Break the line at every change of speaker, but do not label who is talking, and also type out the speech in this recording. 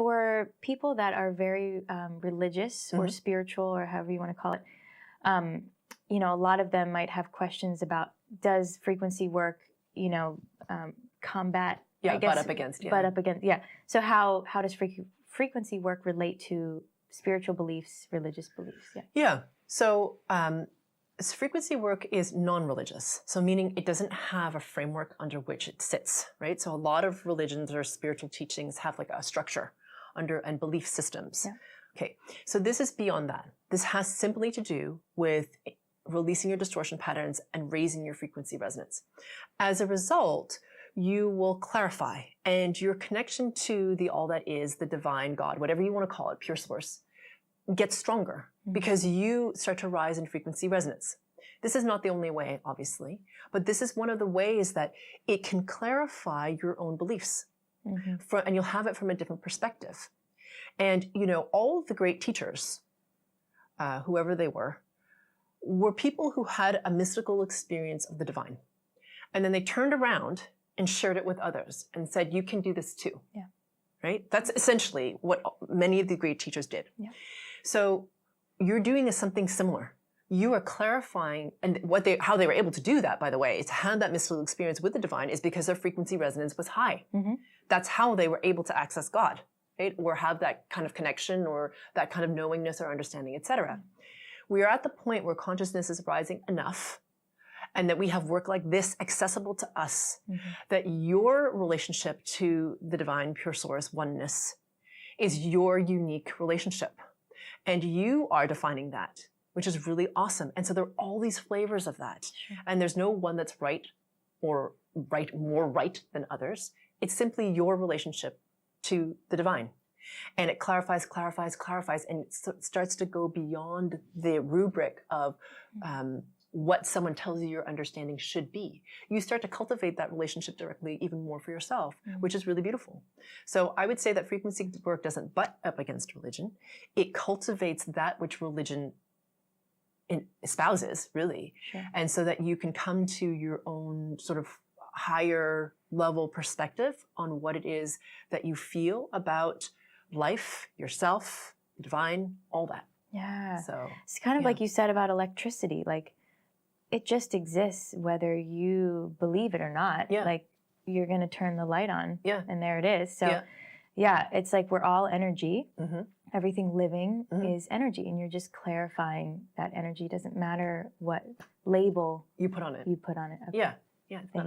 for people that are very religious or spiritual, or however you want to call it, a lot of them might have questions about, does frequency work, combat?
Yeah, butt up against.
Yeah. So how does frequency work relate to spiritual beliefs, religious beliefs?
Yeah. So frequency work is non-religious. So meaning it doesn't have a framework under which it sits, right? So a lot of religions or spiritual teachings have like a structure and belief systems.
Yeah.
Okay. So this is beyond that. This has simply to do with releasing your distortion patterns and raising your frequency resonance. As a result, you will clarify, and your connection to the all that is, the divine God, whatever you want to call it, pure source, gets stronger because you start to rise in frequency resonance. This is not the only way, obviously, but this is one of the ways that it can clarify your own beliefs. And you'll have it from a different perspective. And, all of the great teachers, whoever they were people who had a mystical experience of the divine. And then they turned around and shared it with others and said, you can do this too.
Yeah.
Right? That's essentially what many of the great teachers did.
Yeah.
So you're doing something similar. You are clarifying, and how they were able to do that, by the way, to have that mystical experience with the divine is because their frequency resonance was high. That's how they were able to access God, right? Or have that kind of connection or that kind of knowingness or understanding, etc. We are at the point where consciousness is rising enough and that we have work like this accessible to us, that your relationship to the divine pure source oneness is your unique relationship. And you are defining that, which is really awesome. And so there are all these flavors of that. And there's no one that's right or more right than others. It's simply your relationship to the divine. And it clarifies, and it starts to go beyond the rubric of what someone tells you your understanding should be. You start to cultivate that relationship directly even more for yourself, which is really beautiful. So I would say that frequency work doesn't butt up against religion. It cultivates that which religion espouses, really. And so that you can come to your own sort of higher level perspective on what it is that you feel about life, yourself, the divine, all that.
Yeah.
So
it's kind of like you said about electricity. Like, it just exists whether you believe it or not. Like, you're going to turn the light on and there it is. So it's like we're all energy. Everything living is energy, and you're just clarifying that energy. Doesn't matter what label
you put on it.
Okay.
Yeah. It's not